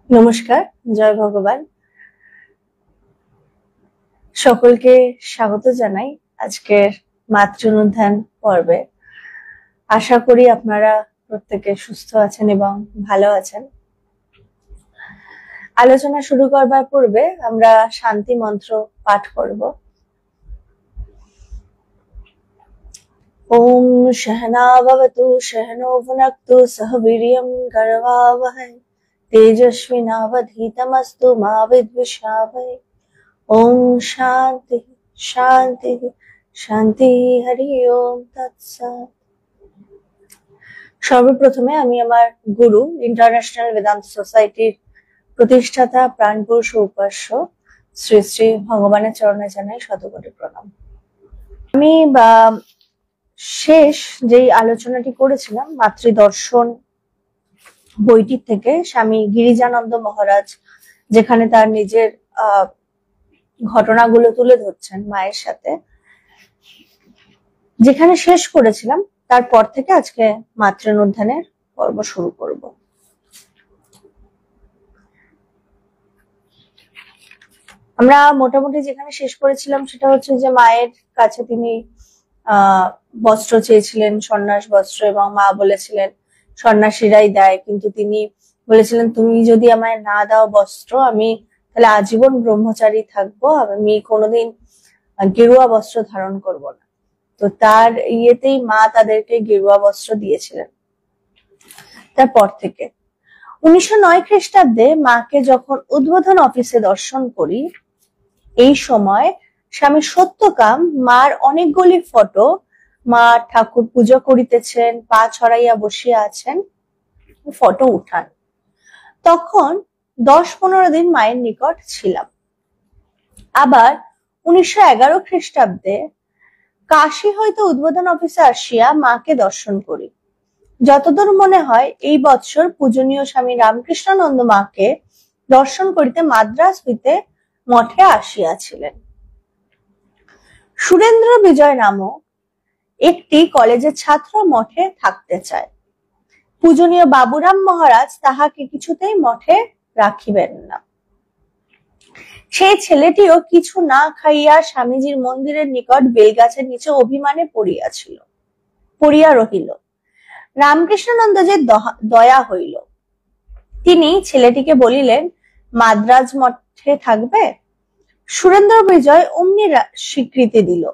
নমস্কার, জয় ভগবান। সকলকে স্বাগত জানাই আজকের মাতৃনুধ্যান পর্বে। আশা করি আপনারা প্রত্যেকে সুস্থ আছেন এবং ভালো আছেন। আলোচনা শুরু করবার পূর্বে আমরা শান্তি মন্ত্র পাঠ করব। ওম সহনা ভবতু সহনো ভুনক্তু সহ বীর্যং করবাবহৈ তেজস্বিনাবধীতমস্তু মা বিদ্বিষাবহৈ। ওম শান্তি শান্তি শান্তি, হরি ওম তৎসৎ। সর্বপ্রথমে আমি আমার গুরু ইন্টারন্যাশনাল বেদান্ত সোসাইটির প্রতিষ্ঠাতা প্রাণপুরুষ উপাস্য শ্রী শ্রী ভগবানের চরণে জানাই শতকোটি প্রণাম। আমি শেষ যেই আলোচনাটি করেছিলাম মাতৃদর্শন বইটির থেকে, স্বামী গিরিজানন্দ মহারাজ যেখানে তার নিজের ঘটনাগুলো তুলে ধরছেন মায়ের সাথে, যেখানে শেষ করেছিলাম তারপর থেকে আজকে মাতৃনুধ্যানের পর্ব শুরু করব। আমরা মোটামুটি যেখানে শেষ করেছিলাম সেটা হচ্ছে যে মায়ের কাছে তিনি বস্ত্র চেয়েছিলেন, সন্ন্যাস বস্ত্র, এবং মা বলেছিলেন সন্ন্যাসীরাই দেয়, কিন্তু তিনি বলেছিলেন তুমি যদি আমায় না দাও বস্ত্র, আমি তাহলে আজীবন ব্রহ্মচারী থাকবো, আমি কোনোদিন গেরুয়া বস্ত্র ধারণ করব না। তো তার ইয়েতেই মা তাদেরকে গেরুয়া বস্ত্র দিয়েছিলেন। তারপর থেকে 1909 খ্রিস্টাব্দে মাকে যখন উদ্বোধন অফিসে দর্শন করি, এই সময় স্বামী সত্যকাম মার অনেকগুলি ফটো, মা ঠাকুর পূজা করিতেছেন, পা ছড়াইয়া বসিয়া আছেন, ফটো উঠান। তখন 10-15 দিন মায়ের নিকট ছিলাম। আবার 1911 খ্রিস্টাব্দে কাশী হইতে উদ্বোধন অফিসে আসিয়া মাকে দর্শন করি। যতদূর মনে হয় এই বৎসর পূজনীয় স্বামী রামকৃষ্ণানন্দ মাকে দর্শন করিতে মাদ্রাজ হইতে মঠে আসিয়াছিলেন। সুরেন্দ্র বিজয় নামক একটি কলেজের ছাত্র মঠে থাকতে চায়। পূজনীয় বাবুরাম মহারাজ তাহাকে কিছুতেই মঠে রাখিবেন না। সেই ছেলেটিও কিছু না খাইয়া স্বামীজির মন্দিরের নিকট বেলগাছের নিচে অভিমানে পড়িয়া রহিল। রামকৃষ্ণানন্দ যে দয়া হইল, তিনি ছেলেটিকে বলিলেন মাদ্রাজ মঠে থাকবে। সুরেন্দ্র বিজয় অমনি স্বীকৃতি দিল।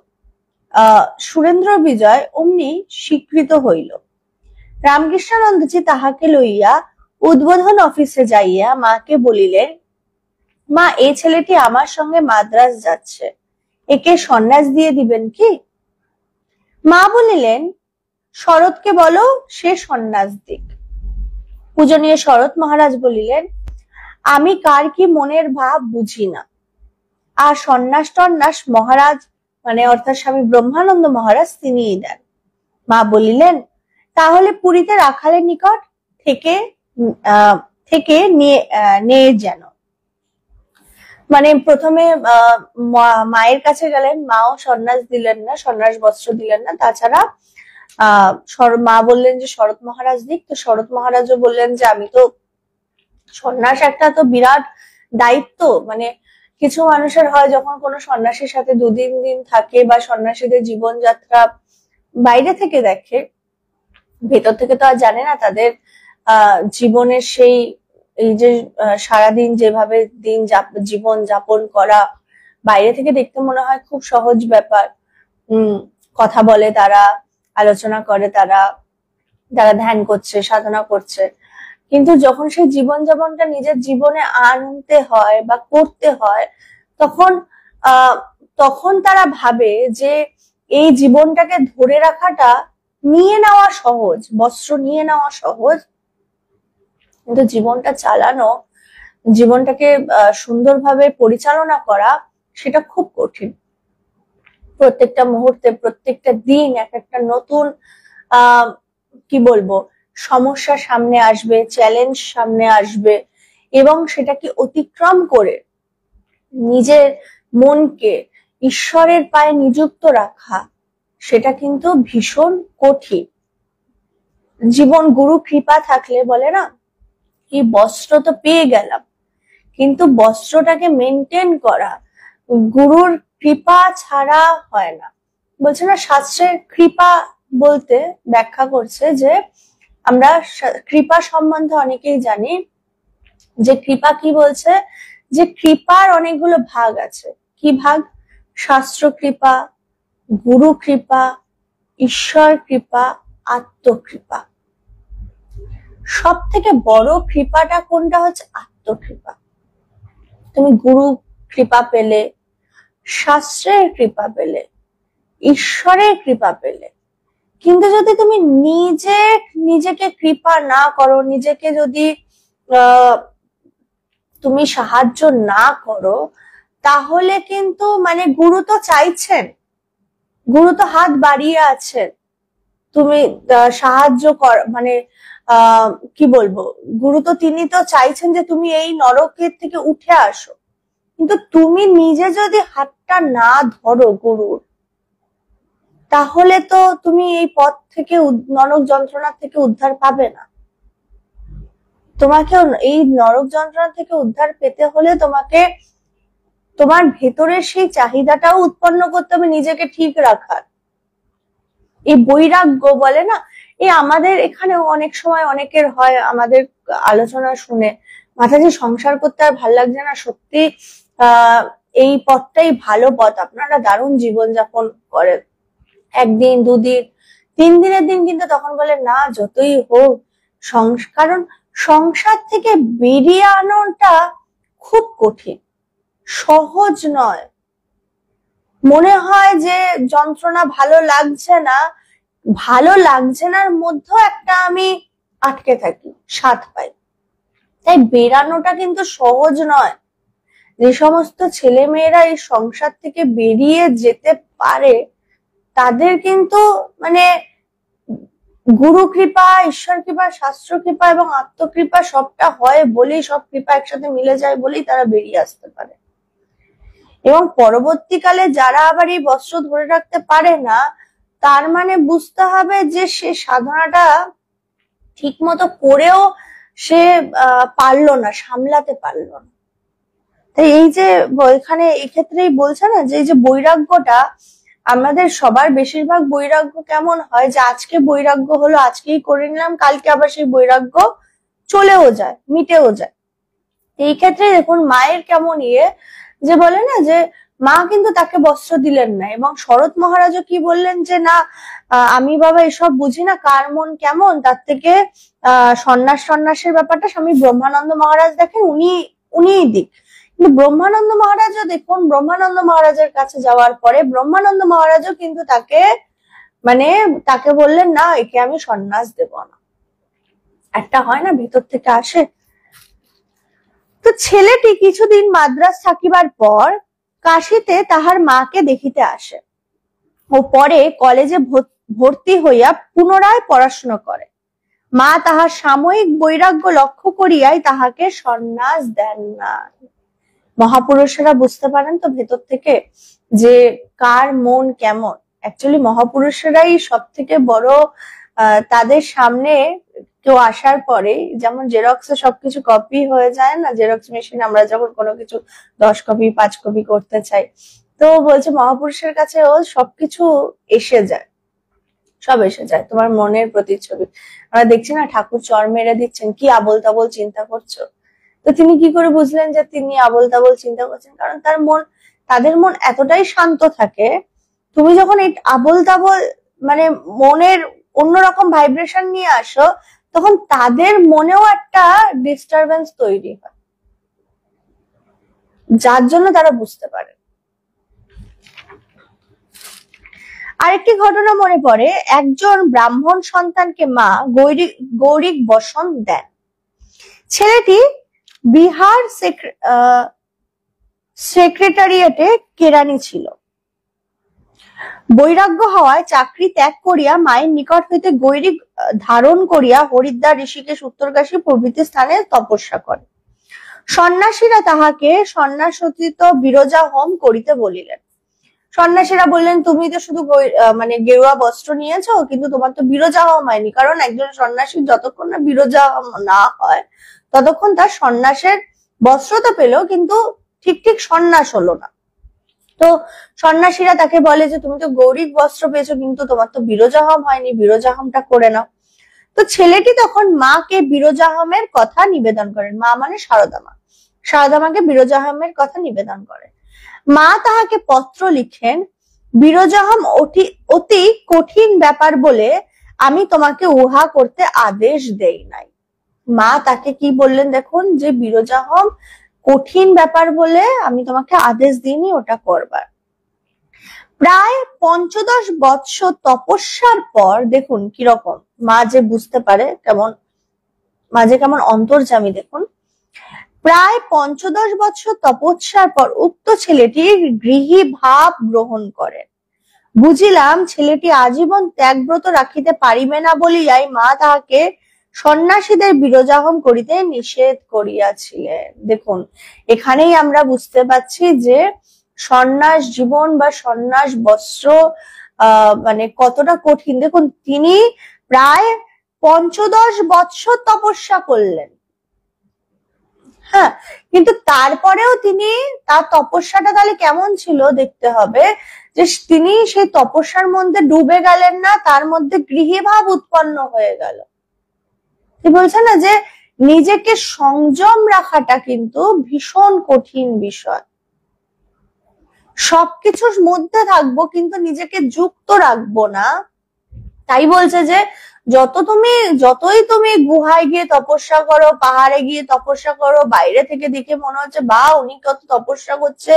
সুরেন্দ্র বিজয় অমনি স্বীকৃত হইল। রামকৃষ্ণানন্দজি তাহাকে লইয়া উদ্বোধন অফিসে যাইয়া মাকে বলিলেন, মা, এই ছেলেটি আমার সঙ্গে মাদ্রাজ যাচ্ছে, একে সন্ন্যাস দিয়ে দিবেন কি? মা বলিলেন, শরৎকে বলো সে সন্ন্যাস দিক। পূজনীয় শরৎ মহারাজ বলিলেন, আমি কার কি মনের ভাব বুঝি না, আর সন্ন্যাস টন্যাস মহারাজ মানে অর্থাৎ স্বামী ব্রহ্মানন্দ মহারাজ তিনিই দেন। মা বলিলেন, তাহলে পুরীতে রাখালের নিকট থেকে নিয়ে যেন। মানে প্রথমে মায়ের কাছে গেলেন, মাও সন্ন্যাস দিলেন না, সন্ন্যাস বস্ত্র দিলেন না। তাছাড়া মা বললেন যে শরৎ মহারাজ দিক। তো শরৎ মহারাজও বললেন যে আমি তো সন্ন্যাস একটা তো বিরাট দায়িত্ব, মানে কিছু মানুষের হয় যখন কোনো সন্ন্যাসীর সাথে 2-3 দিন থাকে বা সন্ন্যাসীদের জীবনযাত্রা বাইরে থেকে দেখে, ভেতর থেকে তো আর জানে না তাদের জীবনের সেই এই যে সারাদিন যেভাবে জীবন যাপন করা, বাইরে থেকে দেখতে মনে হয় খুব সহজ ব্যাপার। কথা বলে তারা, আলোচনা করে তারা ধ্যান করছে, সাধনা করছে, কিন্তু যখন সেই জীবনযাপনটা নিজের জীবনে আনতে হয় বা করতে হয়, তখন তারা ভাবে যে এই জীবনটাকে ধরে রাখাটা, নিয়ে নেওয়া সহজ, বস্ত্র নিয়ে নেওয়া সহজ, কিন্তু জীবনটা চালানো, জীবনটাকে সুন্দরভাবে পরিচালনা করা, সেটা খুব কঠিন। প্রত্যেকটা মুহূর্তে, প্রত্যেকটা দিন এক একটা নতুন কি বলবো সমস্যা সামনে আসবে, চ্যালেঞ্জ সামনে আসবে, এবং সেটাকে অতিক্রম করে নিজের মনকে ঈশ্বরের পায়ে নিযুক্ত রাখা, সেটা কিন্তু ভীষণ কঠিন। জীবন গুরু কৃপা থাকলে, বলে না, এই বস্ত্র তো পেয়ে গেলাম, কিন্তু বস্ত্রটাকে মেনটেন করা গুরুর কৃপা ছাড়া হয় না। বলছে না, শাস্ত্রের কৃপা বলতে ব্যাখ্যা করছে যে আমরা কৃপা সম্বন্ধে অনেকেই জানি, যে কৃপা কি বলছে, যে কৃপার অনেকগুলো ভাগ আছে। কি ভাগ? শাস্ত্র কৃপা, গুরু কৃপা, ঈশ্বর কৃপা, আত্মকৃপা। সব থেকে বড় কৃপাটা কোনটা? হচ্ছে আত্মকৃপা। তুমি গুরু কৃপা পেলে, শাস্ত্রের কৃপা পেলে, ঈশ্বরের কৃপা পেলে, কিন্তু যদি তুমি নিজেকে কৃপা না করো, নিজেকে যদি তুমি সাহায্য না করো, তাহলে কিন্তু মানে গুরু তো চাইছেন, গুরু তো হাত বাড়িয়ে আছেন, তুমি সাহায্য কর, মানে কি বলবো, গুরু তো তিনি তো চাইছেন যে তুমি এই নরকের থেকে উঠে আসো, কিন্তু তুমি নিজে যদি হাতটা না ধরো গুরুর, তাহলে তো তুমি এই পথ থেকে, নরক যন্ত্রণা থেকে উদ্ধার পাবে না। তোমাকে এই নরক যন্ত্রণা থেকে উদ্ধার পেতে হলে তোমাকে তোমার ভেতরের সেই চাহিদাটাও উৎপন্ন করতে হবে, নিজেকে ঠিক রাখার। এই বৈরাগ্য বলে না, এই আমাদের এখানে অনেক সময় অনেকের হয়, আমাদের আলোচনা শুনে মাথায় সংসার করতে আর ভাল লাগছে না, সত্যি এই পথটাই ভালো পথ, আপনারা দারুণ জীবনযাপন করেন, একদিন দুদিন তিন দিনের দিন, কিন্তু তখন বলে না যতই হোক কারণ সংসার থেকে বেরিয়ে আনাটা খুব কঠিন, সহজ নয়। মনে হয় যে যন্ত্রণা ভালো লাগছে না, ভালো লাগছে নার মধ্যেও একটা আমি আটকে থাকি, স্বাদ পাই। তাই বেরানোটা কিন্তু সহজ নয়। যে সমস্ত ছেলে মেয়েরা এই সংসার থেকে বেরিয়ে যেতে পারে, তাদের কিন্তু মানে গুরু কৃপা, ঈশ্বর কৃপা, শাস্ত্র কৃপা এবং আত্মকৃপা সবটা হয় বলেই, সব কৃপা একসাথে মিলে যায় বলেই তারা বেরিয়ে আসতে পারে। এবং পরবর্তীকালে যারা আবার এই বস্ত্র ধরে রাখতে পারে না, তার মানে বুঝতে হবে যে সে সাধনাটা ঠিক মতো করেও সে পারলো না, সামলাতে পারলো না। তাই এই যে এখানে এক্ষেত্রেই বলছে না, যে এই যে বৈরাগ্যটা, আমাদের সবার বেশিরভাগ বৈরাগ্য কেমন হয়, যে আজকে বৈরাগ্য হলো, আজকেই করে নিলাম, কালকে আবার সেই বৈরাগ্য চলেও যায়, মিটেও যায়। এই ক্ষেত্রে দেখুন মায়ের কেমন যে বলে না, যে মা কিন্তু তাকে বস্ত্র দিলেন না, এবং শরৎ মহারাজও কি বললেন, যে না আমি বাবা এসব বুঝি না, কার মন কেমন, তার থেকে সন্ন্যাসের ব্যাপারটা স্বামী ব্রহ্মানন্দ মহারাজ দেখেন, উনিই দিক। কিন্তু ব্রহ্মানন্দ মহারাজও দেখুন, ব্রহ্মানন্দ মহারাজের কাছে যাওয়ার পরে ব্রহ্মানন্দ মহারাজও কিন্তু তাকে বললেন না, একে আমি সন্ন্যাস দেব না। একটা হয় না, ভিতর থেকে আসে। তো ছেলেটি কিছুদিন মাদ্রাজ থাকিবার পর কাশীতে তাহার মাকে দেখিতে আসে ও পরে কলেজে ভর্তি হইয়া পুনরায় পড়াশোনা করে। মা তাহার সাময়িক বৈরাগ্য লক্ষ্য করিয়াই তাহাকে সন্ন্যাস দেন না। মহাপুরুষেরা বুঝতে পারেন তো ভেতর থেকে যে কার মন কেমন। অ্যাকচুয়ালি মহাপুরুষেরাই সব থেকে বড়, তাদের সামনে কেউ আসার পরে, যেমন জেরক্সে সবকিছু কপি হয়ে যায় না, জেরক্স মেশিন, আমরা যখন কোনো কিছু 10 কপি 5 কপি করতে চাই, তো বলছে মহাপুরুষের কাছে ও সবকিছু এসে যায়, সব এসে যায়, তোমার মনের প্রতিচ্ছবি। আমরা দেখছি না, ঠাকুর চর মেরে দিচ্ছেন, কি আবোল তাবোল চিন্তা করছো। তো তিনি কি করে বুঝলেন যে তিনি আবোল তাবোল চিন্তা করছেন? কারণ তাদের মন এতটাই শান্ত থাকে, তুমি যখন এই আবোল তাবোল মানে মনের অন্যরকম ভাইব্রেশন নিয়ে আসো, তখন তাদের মনেও একটা ডিস্টারবেন্স তৈরি হয়, যার জন্য তারা বুঝতে পারে। আরেকটি ঘটনা মনে পড়ে, একজন ব্রাহ্মণ সন্তানকে মা গৌরিক বসন দেন। ছেলেটি বিহার সেক্রেটারিয়েটে কেরানি ছিল। বৈরাগ্য হওয়ায় চাকরি ত্যাগ করিয়া মায়ের নিকট হইতে গৈরিক ধারণ করিয়া হরিদ্বার, ঋষিকেশ, উত্তরকাশী প্রভৃতি স্থানে তপস্যা করে। সন্ন্যাসীরা তাহাকে সন্ন্যাসোচিত বিরজা হোম করিতে বলিলেন। সন্ন্যাসীরা বললেন, তুমি তো শুধু গেরুয়া বস্ত্র নিয়েছো, কিন্তু তোমার তো বিরজা হোম হয়নি। কারণ একজন সন্ন্যাসী যতক্ষণ না বিরজা হোম না হয়, ততক্ষণ তার সন্ন্যাসের বস্ত্র তো পেলো, কিন্তু ঠিক সন্ন্যাস হলো না। তো সন্ন্যাসীরা তাকে বলে যে তুমি তো গৌরিক বস্ত্র পেয়েছো, কিন্তু তোমার তো বিরজাহম হয়নি, বিরজাহমটা করে নাও। তো ছেলেটি তখন মাকে বিরজাহমের কথা নিবেদন করেন। মা মানে সারদা মা। সারদা মাকে বিরজাহমের কথা নিবেদন করেন। মা তাহাকে পত্র লিখেন, বিরজাহম অতি কঠিন ব্যাপার বলে আমি তোমাকে উহা করতে আদেশ দেই নাই। মা তাকে কি বললেন দেখুন, যে বিরজাহম কঠিন ব্যাপার বলে আমি তোমাকে আদেশ দিইনি ওটা করবার। প্রায় ৫৫ বৎসর তপস্যার পর, দেখুন কিরকম মা যে বুঝতে পারে, কেমন মা যে কেমন অন্তর্যামী দেখুন। প্রায় ৫৫ বৎসর তপস্যার পর উক্ত ছেলেটির গৃহী ভাব গ্রহণ করেন। বুঝিলাম ছেলেটি আজীবন ত্যাগব্রত রাখিতে পারিবে না বলিয়াই মা তাহাকে সন্ন্যাসীদের বিরজাহম করিতে নিষেধ করিয়াছিলেন। দেখুন এখানেই আমরা বুঝতে পাচ্ছি যে সন্ন্যাস জীবন বা সন্ন্যাস বস্ত্র মানে কতটা কঠিন। দেখুন তিনি প্রায় ৫৫ বৎসর তপস্যা করলেন, হ্যাঁ, কিন্তু তারপরেও তিনি তার তপস্যাটা তাহলে কেমন ছিল দেখতে হবে, যে তিনি সেই তপস্যার মধ্যে ডুবে গেলেন না, তার মধ্যে গৃহী ভাব উৎপন্ন হয়ে গেল। কি বলছে না, যে নিজেকে সংযম রাখাটা কিন্তু ভীষণ কঠিন বিষয়। সবকিছুর মধ্যে থাকবো কিন্তু নিজেকে যুক্ত রাখবো না। তাই বলছে যে যতই তুমি গুহায় গিয়ে তপস্যা করো, পাহাড়ে গিয়ে তপস্যা করো, বাইরে থেকে দেখে মনে হচ্ছে বা উনি কত তপস্যা করছে,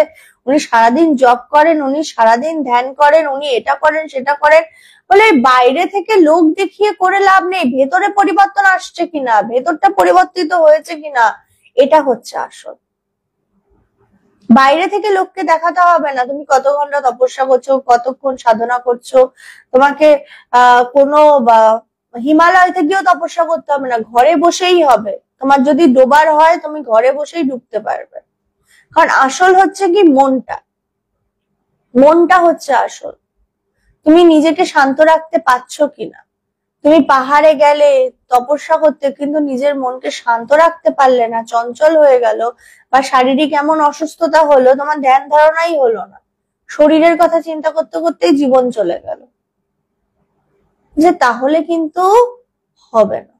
উনি সারাদিন জপ করেন, উনি সারাদিন ধ্যান করেন, উনি এটা করেন সেটা করেন, বলে বাইরে থেকে লোক দেখিয়ে করে লাভ নেই, ভেতরে পরিবর্তন আসছে কিনা, ভেতরটা পরিবর্তিত হয়েছে কিনা, এটা হচ্ছে আসল। বাইরে থেকে লোককে দেখাতে হবে না তুমি কত ঘন্টা তপস্যা করছো, কতক্ষণ সাধনা করছো। তোমাকে কোনো হিমালয় থেকেও তপস্যা করতে হবে না, ঘরে বসেই হবে। তোমার যদি ডোবার হয় তুমি ঘরে বসেই ডুবতে পারবে। কারণ আসল হচ্ছে কি মনটা হচ্ছে আসল। তুমি নিজেকে শান্ত রাখতে পারছো কিনা। তুমি পাহাড়ে গেলে তপস্যা করতে, কিন্তু নিজের মনকে শান্ত রাখতে পারলে না, চঞ্চল হয়ে গেল, বা শারীরিক এমন অসুস্থতা হলো, তোমার ধ্যান ধারণাই হলো না, শরীরের কথা চিন্তা করতে করতেই জীবন চলে গেল, যে তাহলে কিন্তু হবে না।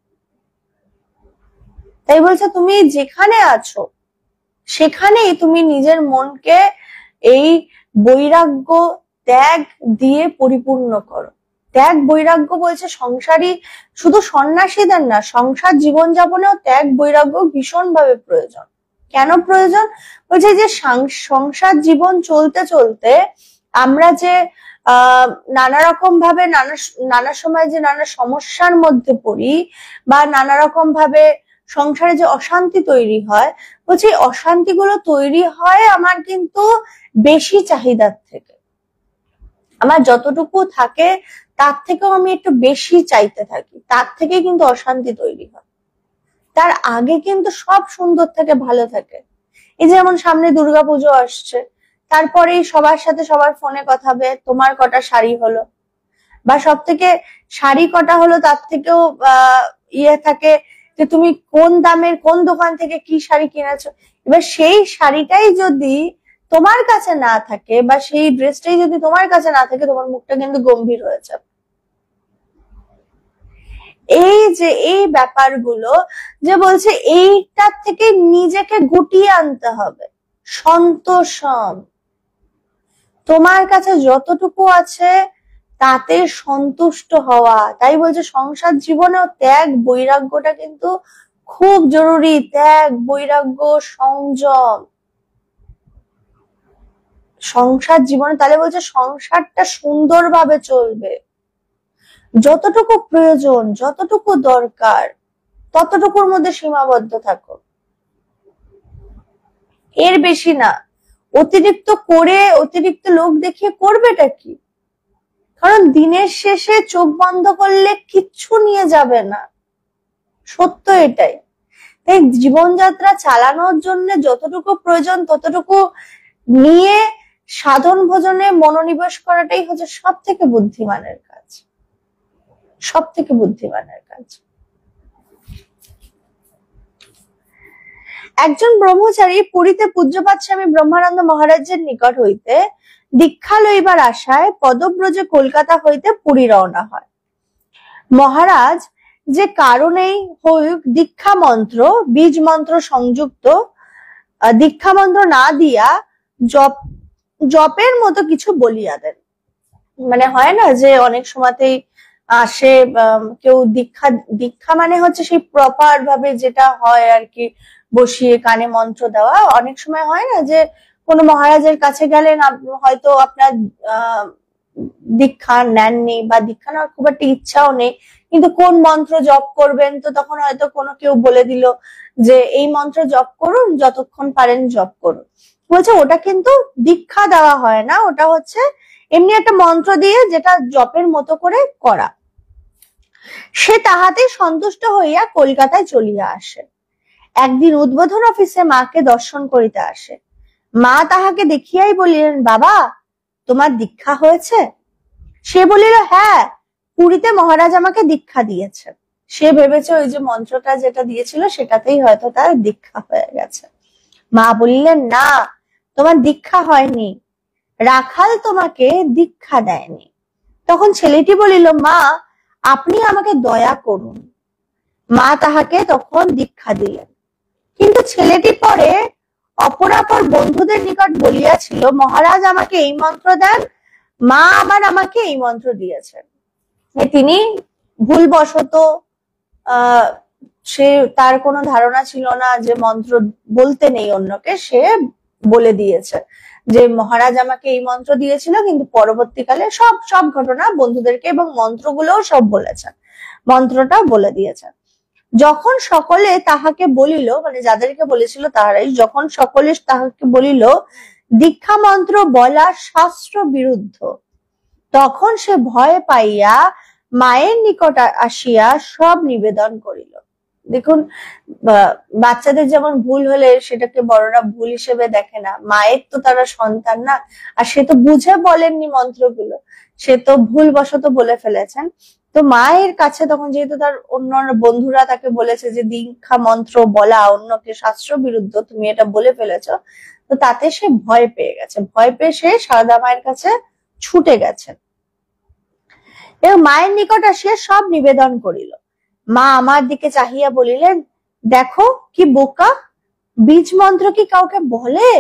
তাই বলছে তুমি যেখানে আছো সেখানেই তুমি নিজের মনকে এই বৈরাগ্য ত্যাগ দিয়ে পরিপূর্ণ করো। ত্যাগ বৈরাগ্য বলছে সংসারী, শুধু সন্ন্যাসীদের না, সংসার জীবনযাপনেও ত্যাগ বৈরাগ্য ভীষণ ভাবে প্রয়োজন। কেন প্রয়োজন বলছে, যে সংসার জীবন চলতে চলতে আমরা যে নানা রকম ভাবে নানা সময় যে নানা সমস্যার মধ্যে পড়ি, বা নানা রকম ভাবে সংসারে যে অশান্তি তৈরি হয়, বলছি অশান্তিগুলো তৈরি হয় আমার কিন্তু বেশি চাহিদার থেকে। আমার যতটুকু থাকে তার থেকেও আমি একটু বেশি চাইতে থাকি, তার থেকে কিন্তু অশান্তি তৈরি হয়। তার আগে কিন্তু সব সুন্দর থেকে ভালো থাকে। এই যেমন সামনে দুর্গাপুজো আসছে, তারপরেই সবার সাথে সবার ফোনে কথা হবে, তোমার কটা শাড়ি হলো, বা সব থেকে শাড়ি কটা হলো তার থেকেও ইয়ে থাকে যে তুমি কোন দামের কোন দোকান থেকে কি শাড়ি কিনেছো। এবার সেই শাড়িটাই যদি তোমার কাছে না থাকে, বা সেই ড্রেসটাই যদি তোমার কাছে না থাকে, তোমার মুখটা কিন্তু গম্ভীর হয়ে যাবে। এই যে এই ব্যাপারগুলো যে বলছে, এইটার থেকে নিজেকে গুটিয়ে আনতে হবে। সন্তোষম, তোমার কাছে যতটুকু আছে তাতে সন্তুষ্ট হওয়া। তাই বলছে সংসার জীবনেও ত্যাগ বৈরাগ্যটা কিন্তু খুব জরুরি। ত্যাগ বৈরাগ্য সংযম সংসার জীবনে, তাহলে বলছে সংসারটা সুন্দরভাবে চলবে। যতটুকু প্রয়োজন, যতটুকু দরকার, ততটুকুর মধ্যে সীমাবদ্ধ থাকো, এর বেশি না। অতিরিক্ত করে অতিরিক্ত লোক দেখিয়ে করবেটা কি? কারণ দিনের শেষে চোখ বন্ধ করলে কিচ্ছু নিয়ে যাবে না, সত্য এটাই। তাই জীবনযাত্রা চালানোর জন্য যতটুকু প্রয়োজন ততটুকু নিয়ে সাধন ভোজনে মনোনিবেশ করাটাই হচ্ছে সব থেকে বুদ্ধিমানের কাজ, সব থেকে বুদ্ধিমানের কাজ। একজন ব্রহ্মচারী পুরীতে পূজ্যপাদ স্বামী ব্রহ্মানন্দ মহারাজের নিকট হইতে দীক্ষা লইবার আশায় পদব্রজে কলকাতা হইতে পুরী রওনা হয়। মহারাজ যে কারণেই হউক দীক্ষা মন্ত্র, বীজ মন্ত্র সংযুক্ত দীক্ষা মন্ত্র না দিয়া জপের মতো কিছু বলিয়া দেন। মানে হয় না যে অনেক সময়তেই আসে কেউ দীক্ষা মানে হচ্ছে সেই প্রপার ভাবে যেটা হয় আর কি, বসিয়ে কানে মন্ত্র দেওয়া। অনেক সময় হয় না যে কোনো মহারাজের কাছে গেলেন, হয়তো আপনার দীক্ষা নেননি বা দীক্ষা নেওয়ার খুব একটা ইচ্ছাও নেই, কিন্তু কোন মন্ত্র জপ করবেন, তো তখন হয়তো কোনো কেউ বলে দিল যে এই মন্ত্র জপ করুন, যতক্ষণ পারেন জপ করুন। বলছে ওটা কিন্তু দীক্ষা দেওয়া হয় না, ওটা হচ্ছে এমনি একটা মন্ত্র দিয়ে যেটা জপের মতো করে করা। সে তাহাতে সন্তুষ্ট হইয়া কলকাতায় চলিয়া আসে। একদিন উদ্বোধন অফিসে মাকে দর্শন করিতে আসে। মা তাহাকে দেখিয়াই বলিলেন, বাবা তোমার দীক্ষা হয়েছে? সে বলিল, হ্যাঁ, পুরীতে মহারাজ আমাকে দীক্ষা দিয়েছে। সে ভেবেছে ওই যে মন্ত্রটা যেটা দিয়েছিল সেটাতেই হয়তো তার দীক্ষা হয়ে গেছে। মা বললেন, না, তোমার দীক্ষা হয়নি, রাখাল তোমাকে দীক্ষা দেয়নি। তখন ছেলেটি বলিল, মা আপনি আমাকে দয়া করুন। মা তাহাকে তখন দীক্ষা দিলেন। কিন্তু ছেলেটি পরে অপরাপর বন্ধুদের নিকট বলিয়াছিল, মহারাজ আমাকে এই মন্ত্র দেন, মা আবার আমাকে এই মন্ত্র দিয়েছেন। তিনি ভুলবশত সে তার কোনো ধারণা ছিল না যে মন্ত্র বলতে নেই অন্যকে, সে বলে দিয়েছে যে মহারাজ আমাকে এই মন্ত্র দিয়েছিল, কিন্তু পরবর্তীকালে সব ঘটনা বন্ধুদেরকে এবং মন্ত্রগুলোও সব বলেছেন, মন্ত্রটা বলে দিয়েছেন। যখন সকলে তাহাকে বলিল, মানে যাদেরকে বলেছিল তাহারাই, যখন সকলে তাহাকে বলিল দীক্ষা মন্ত্র বলা শাস্ত্র বিরুদ্ধ, তখন সে ভয় পাইয়া মায়ের নিকট আসিয়া সব নিবেদন করিল। দেখুন, বাচ্চাদের যেমন ভুল হলে সেটাকে বড়রা ভুল হিসেবে দেখে না, মায়ের তো তারা সন্তান না, আর সে তো বুঝে বলেননি মন্ত্রগুলো, সে তো ভুলবশত বলে ফেলেছেন। তো মায়ের কাছে তখন যেহেতু তার অন্য বন্ধুরা তাকে বলেছে যে দীক্ষা মন্ত্র বলা অন্যকে শাস্ত্র বিরুদ্ধ, তুমি এটা বলে ফেলেছো, তো তাতে সে ভয় পেয়ে গেছে। ভয় পেয়ে সে সারদা মায়ের কাছে ছুটে গেছে এবং মায়ের নিকট আসিয়া সব নিবেদন করিল। মা আমার দিকে চাহিয়া বলিলেন, দেখো কি বোকা, বীজ মন্ত্র কি কাউকে বলে?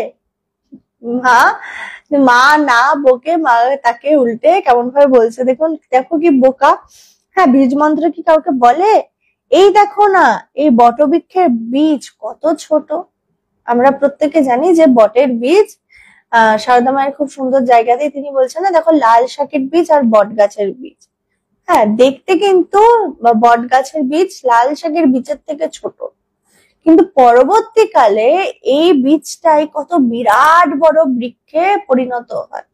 মা না বকে মা তাকে উল্টে কেমন ভাবে বলছে, দেখুন, দেখো কি বোকা, হ্যাঁ বীজ মন্ত্র কি কাউকে বলে? এই দেখো না, এই বটবৃক্ষের বীজ কত ছোট। আমরা প্রত্যেকে জানি যে বটের বীজ, সারদা মায়ের খুব সুন্দর জায়গাতে তিনি বলছেন না, দেখো লাল শাকের বীজ আর বট গাছের বীজ, হ্যাঁ দেখতে কিন্তু বট গাছের বীজ লাল শাকের বীজের থেকে ছোট, কিন্তু পরবর্তীকালে এই বীজটাই কত বিরাট বড় বৃক্ষে পরিণত হয়।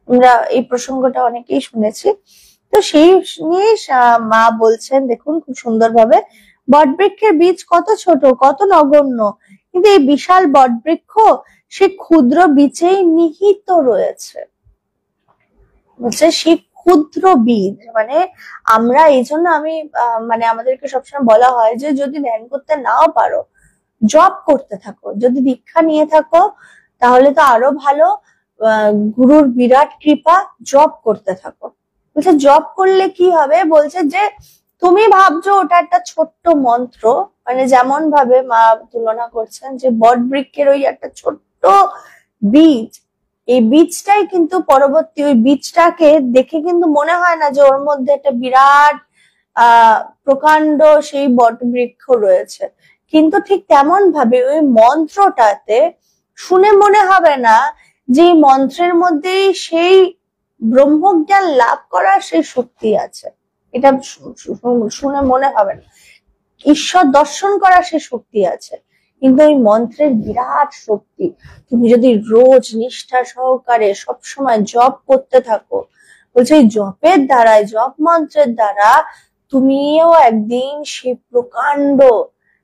আমরা এই প্রসঙ্গটা অনেকেই শুনেছি। তো সেই নিয়ে মা বলছেন, দেখুন খুব সুন্দরভাবে, বটবৃক্ষের বীজ কত ছোট, কত নগণ্য, কিন্তু এই বিশাল বটবৃক্ষ সে ক্ষুদ্র বীজেই নিহিত রয়েছে। বলছে সেই ক্ষুদ্র বীজ, মানে আমরা এই জন্য আমি মানে আমাদেরকে সবসময় বলা হয় যে যদি ধ্যান করতে নাও পারো, জপ করতে থাকো, যদি দীক্ষা নিয়ে থাকো তাহলে তো আরো ভালো, গুরুর বিরাট কৃপা, জপ করতে থাকো। বলছে জপ করলে কি হবে, বলছে যে তুমি ভাবছো ওটা একটা ছোট্ট মন্ত্র, মানে যেমন ভাবে মা তুলনা করছেন যে বট বৃক্ষের ওই একটা ছোট্ট বীজ, এই বীজটাই কিন্তু পরবর্তী ওই বীজটাকে দেখে কিন্তু মনে হয় না যে ওর মধ্যে একটা বিরাট প্রকাণ্ড সেই বট বৃক্ষ রয়েছে, কিন্তু ঠিক তেমন ভাবে ওই মন্ত্রটাতে শুনে মনে হবে না যে মন্ত্রের মধ্যে সেই ব্রহ্মজ্ঞান লাভ করার সেই শক্তি আছে, এটা শুনে মনে হবে না, ঈশ্বর দর্শন করার সেই শক্তি আছে, কিন্তু ওই মন্ত্রের বিরাট শক্তি। তুমি যদি রোজ নিষ্ঠা সহকারে সবসময় জপ করতে থাকো, বলছে এই জপের দ্বারাই, জপ মন্ত্রের দ্বারা তুমিও একদিন সেই প্রকাণ্ড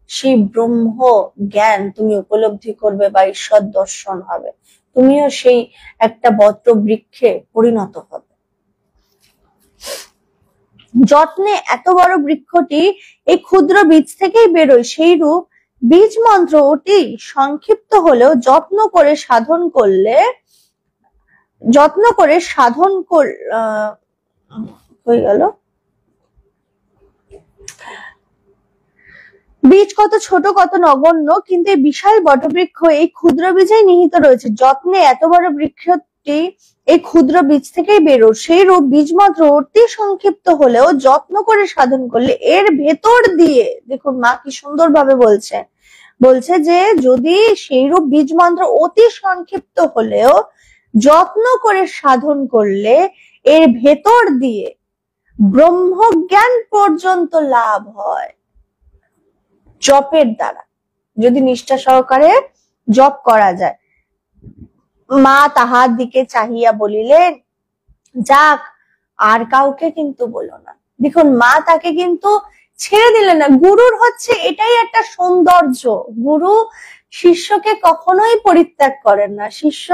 সেই ব্রহ্ম জ্ঞান তুমি উপলব্ধি করবে বা ঈশ্বর দর্শন হবে, তুমিও সেই একটা বট বৃক্ষে পরিণত হবে। যত্নে এত বড় বৃক্ষটি এই ক্ষুদ্র বীজ থেকেই বেরোয়, সেই রূপ বীজ মন্ত্র অতি সংক্ষিপ্ত হলেও যত্ন করে সাধন করলে হয়ে গেল। বীজ কত ছোট কত নগণ্য, কিন্তু এই বিশাল বটবৃক্ষ এই ক্ষুদ্র বীজেই নিহিত রয়েছে। যত্নে এত বড় বৃক্ষটি এই ক্ষুদ্র বীজ থেকেই বেরো। সেই রূপ বীজ মন্ত্র অতি সংক্ষিপ্ত হলেও যত্ন করে সাধন করলে এর ভেতর দিয়ে, দেখুন মা কি সুন্দর ভাবে বলছে যে যদি সেই রূপ বীজ মন্ত্র অতি সংক্ষিপ্ত হলেও যত্ন করে সাধন করলে এর ভেতর দিয়ে ব্রহ্মজ্ঞান পর্যন্ত লাভ হয়। জপের দ্বারা যদি নিষ্ঠা সহকারে জপ করা যায়। মা তাহার দিকে চাহিয়া বলিলেন, যাক, আর কাউকে কিন্তু বলো না। দেখুন মা তাকে কিন্তু ছেড়ে দিলেন না। গুরুর হচ্ছে এটাই একটা সৌন্দর্য, গুরু শিষ্যকে কখনোই পরিত্যাগ করেন না। শিষ্য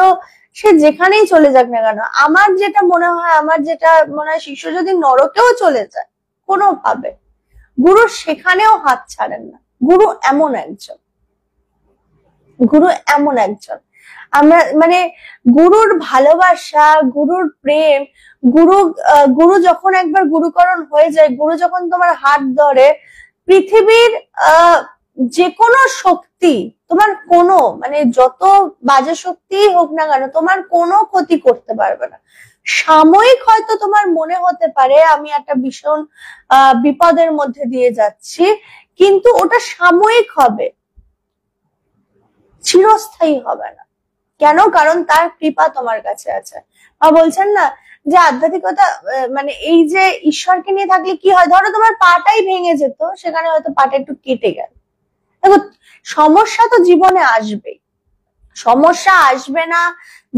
সে যেখানেই চলে যাক না কেন, আমার যেটা মনে হয় শিষ্য যদি নরকেও চলে যায় কোনোভাবে, গুরু সেখানেও হাত ছাড়েন না। গুরু এমন একজন আমরা মানে গুরুর ভালোবাসা, গুরুর প্রেম, গুরু যখন একবার গুরুকরণ হয়ে যায়, গুরু যখন তোমার হাত ধরে, পৃথিবীর যে কোনো শক্তি তোমার কোনো যত বাজে শক্তি হোক না কেন তোমার কোনো ক্ষতি করতে পারবে না। সাময়িক হয়তো তোমার মনে হতে পারে আমি একটা ভীষণ বিপদের মধ্যে দিয়ে যাচ্ছি, কিন্তু ওটা সাময়িক হবে, চিরস্থায়ী হবে না। কেন? কারণ তার কৃপা তোমার কাছে আছে। বলছেন না যে আধ্যাত্মিকতা এই যে ঈশ্বরকে নিয়ে থাকলে কি হয়, ধরো তোমার পাটাই ভেঙে যেত, সেখানে হয়তো পাটা একটু কেটে গেল। দেখো সমস্যা তো জীবনে আসবেই, সমস্যা আসবে না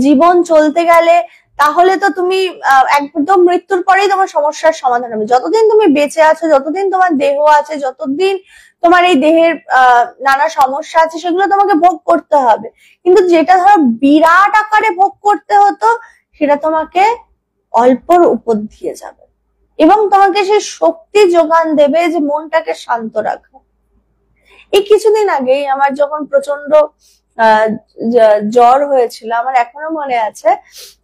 জীবন চলতে গেলে? তাহলে তো তুমি একদম মৃত্যুর পরেই তোমার সমস্যার সমাধান হবে। যতদিন তুমি বেঁচে আছো, যতদিন তোমার দেহ আছে, যতদিন তোমার এই দেহের নানা সমস্যা আছে, সেগুলো তোমাকে ভোগ করতে হবে। কিন্তু যেটা ধরো বিরাট আকারে ভোগ করতে হতো, সেটা তোমাকে অল্পর উপর দিয়ে যাবে এবং তোমাকে সেই শক্তি যোগান দেবে যে মনটাকে শান্ত রাখো। এই কিছুদিন আগেই আমার যখন প্রচন্ড জ্বর হয়েছিল, আমার এখনো মনে আছে।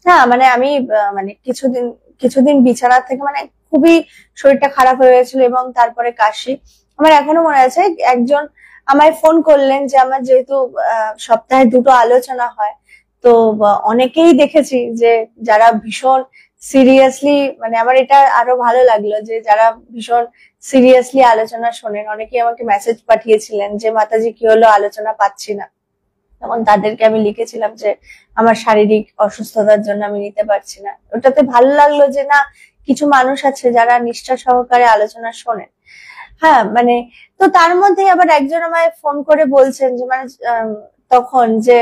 হ্যাঁ, আমি কিছুদিন বিছানা থেকে খুবই শরীরটা খারাপ হয়ে গেছিল এবং তারপরে কাশি। আমার এখনো মনে আছে, একজন আমায় ফোন করলেন যে আমার যেহেতু সপ্তাহে 2টো আলোচনা হয়, তো অনেকেই দেখেছি যে যারা ভীষণ সিরিয়াসলি, আমার এটা আরো ভালো লাগলো যে যারা ভীষণ সিরিয়াসলি আলোচনা শোনেন, অনেকেই আমাকে মেসেজ পাঠিয়েছিলেন যে মাতাজি কি হলো, আলোচনা পাচ্ছি না। তখন তাদেরকে আমি লিখেছিলাম যে আমার শারীরিক অসুস্থতার জন্য আমি নিতে পারছি না। ওটাতে ভালো লাগলো যে না, কিছু মানুষ আছে যারা নিষ্ঠা সহকারে আলোচনা শোনেন। হ্যাঁ, তো তার মধ্যে আবার একজন আমায় ফোন করে বলছেন যে তখন যে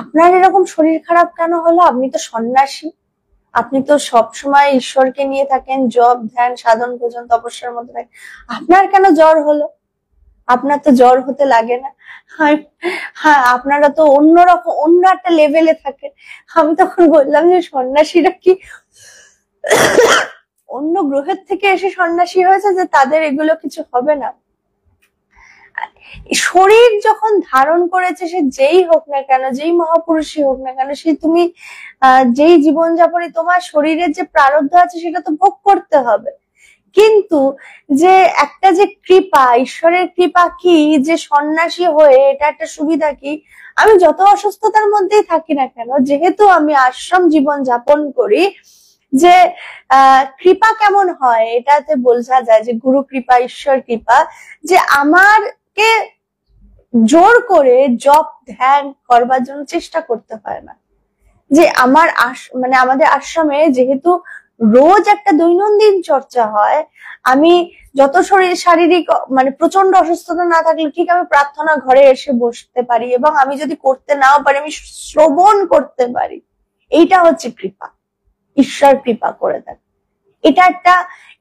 আপনার এরকম শরীর খারাপ কেন হলো? আপনি তো সন্ন্যাসী, আপনি তো সবসময় ঈশ্বরকে নিয়ে থাকেন, জপ ধ্যান সাধন ভোজন তপস্যার মধ্যে থাকেন, আপনার কেন জ্বর হলো? আপনার তো জ্বর হতে লাগে না। হ্যাঁ, আপনারা তো অন্যরকম অন্য একটা লেভেলে থাকেন। আমি তখন বললাম যে সন্ন্যাসীরা কি অন্য গ্রহের থেকে এসে সন্ন্যাসী হয়েছে যে তাদের এগুলো কিছু হবে না? শরীর যখন ধারণ করেছে, সে যেই হোক না কেন, যেই মহাপুরুষই হোক না কেন, সে তুমি যেই জীবনযাপনে তোমার শরীরের যে প্রারব্ধ আছে সেটা তো ভোগ করতে হবে। কিন্তু যে একটা যে কৃপা, ঈশ্বরের কৃপা কি, যে সন্ন্যাসী হয়ে এটা একটা সুবিধা কি, আমি যত অসুস্থতার মধ্যেই থাকি না কেন, যেহেতু আমি আশ্রম জীবন যাপন করি, যে কৃপা কেমন হয় এটাতে বোঝা যায় যে গুরু কৃপা, ঈশ্বর কৃপা, যে আমারকে জোর করে জপ ধ্যান করবার জন্য চেষ্টা করতে হয় না। যে আমার আমাদের আশ্রমে যেহেতু রোজ একটা দৈনন্দিন চর্চা হয়, আমি যত শারীরিক প্রচন্ড অসুস্থতা না থাকলে ঠিক আমি প্রার্থনা ঘরে এসে বসতে পারি, এবং আমি যদি করতে নাও পারি আমি শ্রবণ করতে পারি। এইটা হচ্ছে কৃপা, ঈশ্বর কৃপা করে দেন।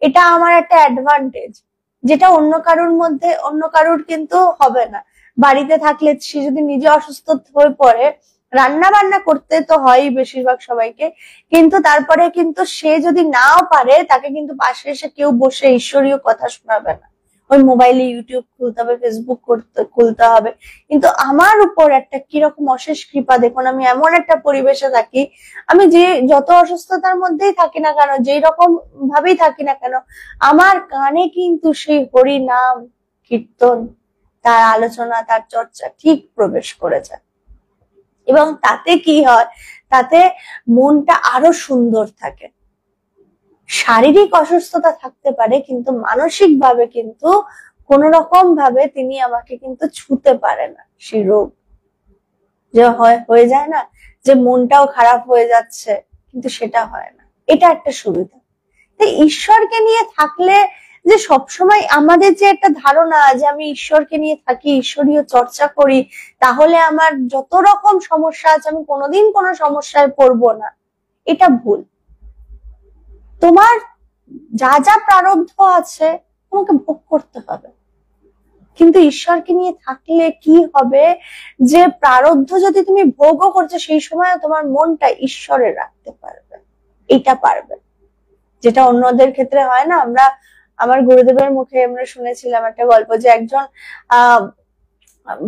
এটা আমার একটা অ্যাডভান্টেজ, যেটা অন্য কারুর কিন্তু হবে না। বাড়িতে থাকলে সে যদি নিজে অসুস্থ হয়ে পড়ে, রান্না বান্না করতে তো হয় বেশিরভাগ সবাইকে, কিন্তু তারপরে কিন্তু সে যদি নাও পারে, তাকে কিন্তু পাশে এসে কেউ বসে ঈশ্বরীয় কথা শোনাবে না। ওই মোবাইলে ইউটিউব খুলতে হবে, ফেসবুক খুলতে হবে। কিন্তু আমার উপর একটা কিরকম অশেষ কৃপা দেখুন, আমি এমন একটা পরিবেশে থাকি, আমি যে যত অসুস্থতার মধ্যেই থাকি না কেন, যেই রকম ভাবেই থাকি না কেন, আমার কানে কিন্তু সেই হরি নাম কীর্তন, তার আলোচনা, তার চর্চা ঠিক প্রবেশ করে যায়। এবং তাতে কি হয়, তাতে মনটা আরো সুন্দর থাকে। শারীরিক অসুস্থতা থাকতে পারে, কিন্তু মানসিক ভাবে কিন্তু কোন রকম ভাবে তিনি আমাকে কিন্তু ছুতে পারে না। সেই রোগ যে হয়ে যায় না, যে মনটাও খারাপ হয়ে যাচ্ছে, কিন্তু সেটা হয় না। এটা একটা সুবিধা। তাই ঈশ্বরকে নিয়ে থাকলে যে সবসময় আমাদের যে একটা ধারণা যে আমি ঈশ্বরকে নিয়ে থাকি, ঈশ্বরীয় চর্চা করি, তাহলে আমার যত রকম সমস্যা আছে আমি কোনোদিন কোনো সমস্যায় পড়বো না, এটা ভুল। তোমার যা যা প্রারব্ধ আছে তোমাকে ভোগ করতে হবে, কিন্তু ঈশ্বরকে নিয়ে থাকলে কি হবে, যে প্রারব্ধ যদি তুমি ভোগও করছো, সেই সময় তোমার মনটা ঈশ্বরে রাখতে পারবে। এটা পারবে, যেটা অন্যদের ক্ষেত্রে হয় না। আমার গুরুদেবের মুখে আমরা শুনেছিলাম একটা গল্প, যে একজন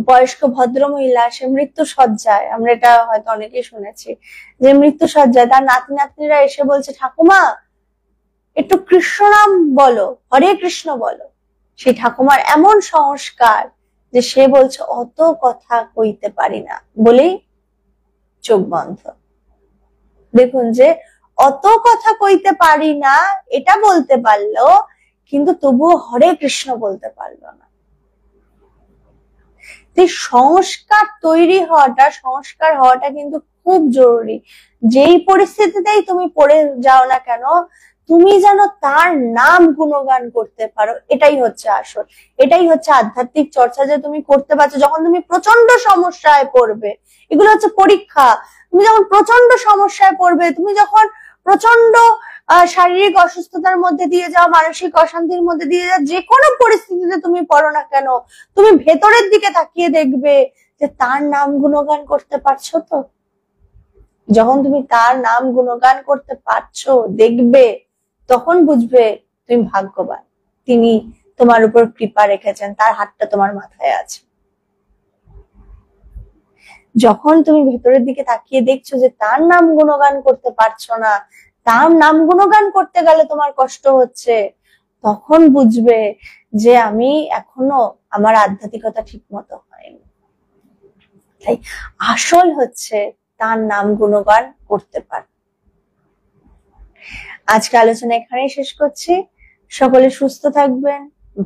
বয়স্ক ভদ্র মহিলা, সে মৃত্যু শয্যায়, আমরা এটা হয়তো অনেকেই শুনেছি, যে মৃত্যু শয্যায় তার নাতি নাতনিরা এসে বলছে, ঠাকুমা একটু কৃষ্ণ নাম বলো, হরে কৃষ্ণ বলো। সেই ঠাকুমার এমন সংস্কার যে সে বলছে অত কথা কইতে পারি না বলেই চোখ বন্ধ। দেখুন, যে অত কথা কইতে পারি না এটা বলতে পারলো, কিন্তু তবুও হরে কৃষ্ণ বলতে পারলো না। সংস্কার তৈরি হওয়াটা, সংস্কার হওয়াটা কিন্তু খুব জরুরি। যেই পরিস্থিতিতেই তুমি পড়ে যাও না কেন, তুমি যেন তার নাম গুণগান করতে পারো, এটাই হচ্ছে আসল, এটাই হচ্ছে আধ্যাত্মিক চর্চা, যে তুমি করতে পারছো। যখন তুমি প্রচন্ড সমস্যায় পড়বে, এগুলো হচ্ছে পরীক্ষা, তুমি যখন প্রচন্ড সমস্যায় পড়বে, তুমি যখন প্রচন্ড শারীরিক অসুস্থতার মধ্যে দিয়ে যাও, মানসিক অশান্তির মধ্যে দিয়ে যাও, যে কোনো পরিস্থিতিতে তুমি পড়ো না কেন, তুমি ভেতরের দিকে তাকিয়ে দেখবে যে তার নাম গুণগান করতে পারছো তো। যখন তুমি তার নাম গুণগান করতে পারছো দেখবে, তখন বুঝবে তুমি ভাগ্যবান, তিনি তোমার উপর কৃপা রেখেছেন, তার হাতটা তোমার মাথায় আছে। যখন তুমি ভেতরের দিকে তাকিয়ে দেখছো যে তার নাম গুণগান করতে পারছো না, তার নাম গুণগান করতে গেলে তোমার কষ্ট হচ্ছে, তখন বুঝবে যে আমি এখনো আমার আধ্যাত্মিকতা ঠিক মতো হয়নি। তাই আসল হচ্ছে তার নাম গুণগান করতে পার। আজকে আলোচনা এখানেই শেষ করছি। সকলে সুস্থ থাকবেন,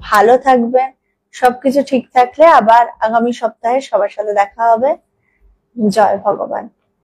ভালো থাকবেন। সবকিছু ঠিক থাকলে আবার আগামী সপ্তাহে সবার সাথে দেখা হবে। জয় ভগবান।